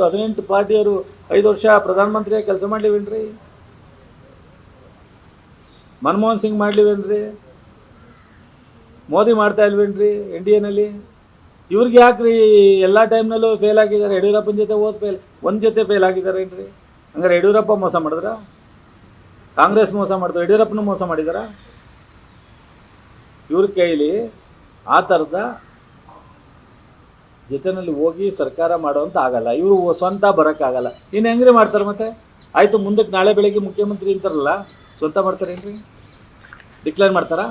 18 ಪಾರ್ಟಿಯವರು 5 ವರ್ಷ ಪ್ರಧಾನಮಂತ್ರಿಯಾಗಿ ಕೆಲಸ ಮಾಡ್ಲಿವೇನ್ರಿ? ಮನಮೋಹನ್ ಸಿಂಗ್ ಮಾಡ್ಲಿವೇನ್ರಿ? ಮೋದಿ ಮಾಡ್ತಾ ಇಲ್ವೇನ್ರಿ NDAನಲ್ಲಿ? ಇವ್ರಿಗೆ ಯಾಕ್ರಿ ಎಲ್ಲ ಟೈಮ್ನಲ್ಲೂ ಫೇಲ್ ಆಗಿದ್ದಾರೆ? ಯಡಿಯೂರಪ್ಪನ ಜೊತೆ ಒಂದು ಜೊತೆ ಫೇಲ್ ಆಗಿದ್ದಾರೇನ್ರಿ? ಹಂಗಾರೆ ಯಡಿಯೂರಪ್ಪ ಮೋಸ ಮಾಡಿದ್ರ? ಕಾಂಗ್ರೆಸ್ ಮೋಸ ಮಾಡಿದ್ರು, ಯಡಿಯೂರಪ್ಪನ ಮೋಸ ಮಾಡಿದಾರ? ಇವ್ರ ಕೈಲಿ ಆ ಥರದ ಜೊತೆಯಲ್ಲಿ ಹೋಗಿ ಸರ್ಕಾರ ಮಾಡೋವಂತ ಆಗಲ್ಲ. ಇವರು ಸ್ವಂತ ಬರೋಕ್ಕಾಗಲ್ಲ. ಇನ್ನು ಹೆಂಗ್ರಿ ಮಾಡ್ತಾರೆ ಮತ್ತೆ? ಆಯಿತು, ಮುಂದಕ್ಕೆ ನಾಳೆ ಬೆಳಗ್ಗೆ ಮುಖ್ಯಮಂತ್ರಿ ಅಂತಾರಲ್ಲ, ಸ್ವಂತ ಮಾಡ್ತಾರೇನ್ರಿ? ಡಿಕ್ಲೇರ್ ಮಾಡ್ತಾರಾ?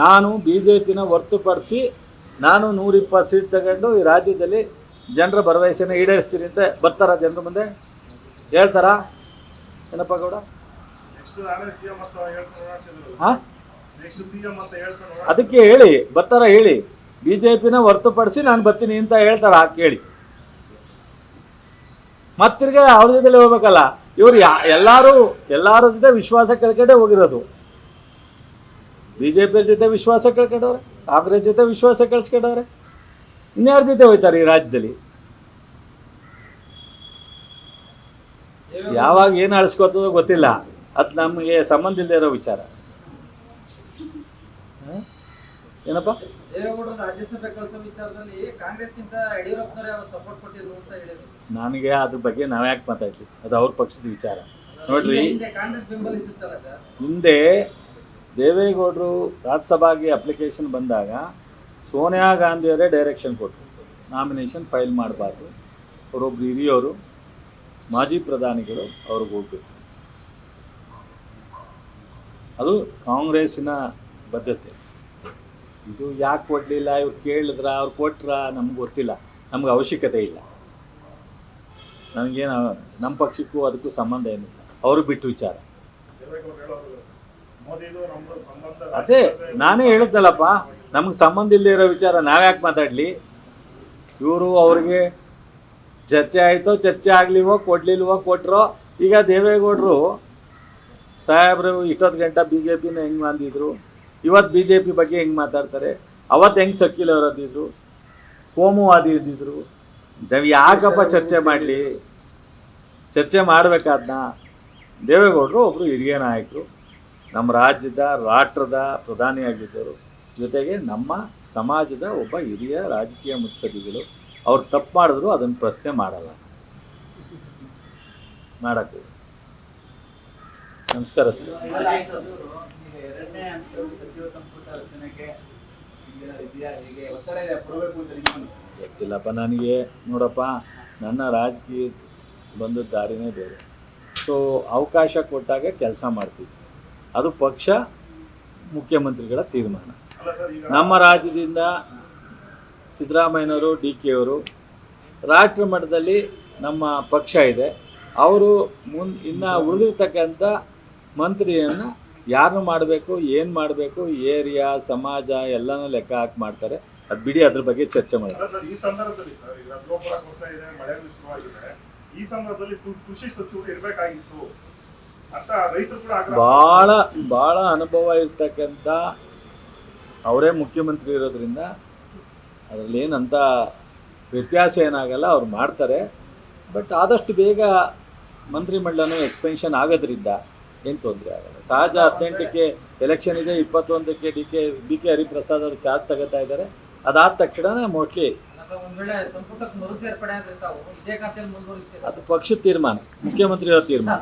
ನಾನು BJPನ ಹೊರತುಪಡಿಸಿ ನಾನು 120 ಸೀಟ್ ತಗೊಂಡು ಈ ರಾಜ್ಯದಲ್ಲಿ ಜನರ ಭರವಸೆನ ಈಡೇರಿಸ್ತೀನಿ ಅಂತ ಬರ್ತಾರ ಜನರ ಮುಂದೆ? ಹೇಳ್ತಾರಾ ಏನಪ್ಪ ಗೌಡ? ಹಾಂ, ಅದಕ್ಕೆ ಹೇಳಿ, ಬರ್ತಾರ ಹೇಳಿ. BJPನ ಹೊರತುಪಡಿಸಿ ನಾನು ಬರ್ತೀನಿ ಅಂತ ಹೇಳ್ತಾರ, ಕೇಳಿ. ಮತ್ತಿರ್ಗ ಅವ್ರ ಜೊತೆ ಹೋಗ್ಬೇಕಲ್ಲ. ಇವ್ರು ಎಲ್ಲಾರ ಜೊತೆ ವಿಶ್ವಾಸ ಕಳ್ಕೊಂಡೇ ಹೋಗಿರೋದು. BJP ಜೊತೆ ವಿಶ್ವಾಸ ಕಳ್ಕೊಂಡವ್ರೆ, ಕಾಂಗ್ರೆಸ್ ಜೊತೆ ವಿಶ್ವಾಸ ಕಳ್ಸ್ಕೊಂಡವ್ರೆ. ಇನ್ಯಾರ ಜೊತೆ ಹೋಯ್ತಾರೆ ಈ ರಾಜ್ಯದಲ್ಲಿ? ಯಾವಾಗ ಏನು ಅಳಿಸ್ಕೊತದೋ ಗೊತ್ತಿಲ್ಲ. ಅದು ನಮಗೆ ಸಂಬಂಧ ಇಲ್ಲದೆ ಇರೋ ವಿಚಾರ. ಏನಪ್ಪ, ನನಗೆ ಅದ್ರ ಬಗ್ಗೆ ನಾವ್ಯಾಕೆ ಮಾತಾಡ್ಲಿ? ಅದು ಅವ್ರ ಪಕ್ಷದ ವಿಚಾರ. ನೋಡ್ರಿ, ಹಿಂದೆ ದೇವೇಗೌಡರು ರಾಜ್ಯಸಭಾಗೆ ಅಪ್ಲಿಕೇಶನ್ ಬಂದಾಗ ಸೋನಿಯಾ ಗಾಂಧಿಯವರೇ ಡೈರೆಕ್ಷನ್ ಕೊಟ್ಟರು, ನಾಮಿನೇಷನ್ ಫೈಲ್ ಮಾಡಬಾರ್ದು, ಅವರೊಬ್ಬರು ಹಿರಿಯವರು ಮಾಜಿ ಪ್ರಧಾನಿಗಳು ಅವ್ರಿಗೆ ಹೋಗ್ಬೇಕು. ಅದು ಕಾಂಗ್ರೆಸ್ಸಿನ ಬದ್ಧತೆ. ಇದು ಯಾಕೆ ಕೊಡಲಿಲ್ಲ, ಇವ್ರು ಕೇಳಿದ್ರ, ಅವ್ರು ಕೊಟ್ರ, ನಮ್ಗೆ ಗೊತ್ತಿಲ್ಲ, ನಮ್ಗೆ ಅವಶ್ಯಕತೆ ಇಲ್ಲ. ನನಗೇನು ನಮ್ಮ ಪಕ್ಷಕ್ಕೂ ಅದಕ್ಕೂ ಸಂಬಂಧ ಏನಿಲ್ಲ, ಅವರು ಬಿಟ್ಟು ವಿಚಾರ. ಅದೇ ನಾನೇ ಹೇಳಿದ್ದಲ್ಲಪ್ಪ, ನಮ್ಗೆ ಸಂಬಂಧ ಇಲ್ಲದೆ ಇರೋ ವಿಚಾರ ನಾವ್ಯಾಕೆ ಮಾತಾಡಲಿ? ಇವರು ಅವ್ರಿಗೆ ಚರ್ಚೆ ಆಯಿತೋ, ಚರ್ಚೆ ಆಗಲಿವೋ, ಕೊಡ್ಲಿಲ್ವೋ, ಕೊಟ್ಟರೋ. ಈಗ ದೇವೇಗೌಡರು ಸಾಹೇಬ್ರು ಇಷ್ಟೊತ್ತು ಗಂಟೆ BJPನ ಹೆಂಗೆ ಅಂದಿದ್ರು, ಇವತ್ತು BJP ಬಗ್ಗೆ ಹೆಂಗೆ ಮಾತಾಡ್ತಾರೆ, ಅವತ್ತು ಹೆಂಗೆ ಸಕ್ಕಿಲ್ ಅವರದಿದ್ರು, ಕೋಮುವಾದಿ ಇದ್ದಿದ್ರು. ನಾವು ಯಾಕಪ್ಪ ಚರ್ಚೆ ಮಾಡಲಿ? ಚರ್ಚೆ ಮಾಡಬೇಕಾದ್ನ ದೇವೇಗೌಡರು ಒಬ್ಬರು ಹಿರಿಯ ನಾಯಕರು, ನಮ್ಮ ರಾಜ್ಯದ ರಾಷ್ಟ್ರದ ಪ್ರಧಾನಿಯಾಗಿದ್ದರು, ಜೊತೆಗೆ ನಮ್ಮ ಸಮಾಜದ ಒಬ್ಬ ಹಿರಿಯ ರಾಜಕೀಯ ಮುತ್ಸದ್ದಿಗಳು. ಅವ್ರು ತಪ್ಪು ಮಾಡಿದ್ರು ಅದನ್ನು ಪ್ರಶ್ನೆ ಮಾಡಲ್ಲ, ಮಾಡಕ್ಕೆ. ನಮಸ್ಕಾರ ಸರ್. ಗೊತ್ತಿಲ್ಲಪ್ಪ ನನಗೆ. ನೋಡಪ್ಪ, ನನ್ನ ರಾಜಕೀಯ ಬಂದ ದಾರಿನೇ ಬೇರೆ. ಸೊ ಅವಕಾಶ ಕೊಟ್ಟಾಗ ಕೆಲಸ ಮಾಡ್ತೀವಿ. ಅದು ಪಕ್ಷ ಮುಖ್ಯಮಂತ್ರಿಗಳ ತೀರ್ಮಾನ. ನಮ್ಮ ರಾಜ್ಯದಿಂದ ಸಿದ್ದರಾಮಯ್ಯನವರು, DK ಅವರು, ರಾಷ್ಟ್ರ ಮಟ್ಟದಲ್ಲಿ ನಮ್ಮ ಪಕ್ಷ ಇದೆ. ಅವರು ಇನ್ನು ಉಳಿದಿರ್ತಕ್ಕಂಥ ಮಂತ್ರಿಯನ್ನು ಯಾರನ್ನು ಮಾಡಬೇಕು, ಏನು ಮಾಡಬೇಕು, ಏರಿಯಾ, ಸಮಾಜ ಎಲ್ಲನೂ ಲೆಕ್ಕ ಹಾಕಿ ಮಾಡ್ತಾರೆ. ಅದು ಬಿಡಿ, ಅದ್ರ ಬಗ್ಗೆ ಚರ್ಚೆ ಮಾಡಿ. ಭಾಳ ಅನುಭವ ಇರ್ತಕ್ಕಂಥ ಅವರೇ ಮುಖ್ಯಮಂತ್ರಿ ಇರೋದ್ರಿಂದ ಅದರಲ್ಲಿ ಏನಂತ ವ್ಯತ್ಯಾಸ ಏನಾಗಲ್ಲ, ಅವ್ರು ಮಾಡ್ತಾರೆ. ಬಟ್ ಆದಷ್ಟು ಬೇಗ ಮಂತ್ರಿಮಂಡಲನೂ ಎಕ್ಸ್ಪೆನ್ಷನ್ ಆಗೋದ್ರಿಂದ ಏನು ತೊಂದರೆ ಆಗಲ್ಲ. ಸಹಜ 18ಕ್ಕೆ ಎಲೆಕ್ಷನ್ ಇದೆ, 21ಕ್ಕೆ BK ಹರಿಪ್ರಸಾದ್ ಅವರು ಚಾರ್ಜ್ ತಗೋತಾ ಇದ್ದಾರೆ. ಅದಾದ ತಕ್ಷಣ ಮೋಸ್ಟ್ಲಿ ಅದು ಪಕ್ಷದ ತೀರ್ಮಾನ, ಮುಖ್ಯಮಂತ್ರಿಯವರ ತೀರ್ಮಾನ.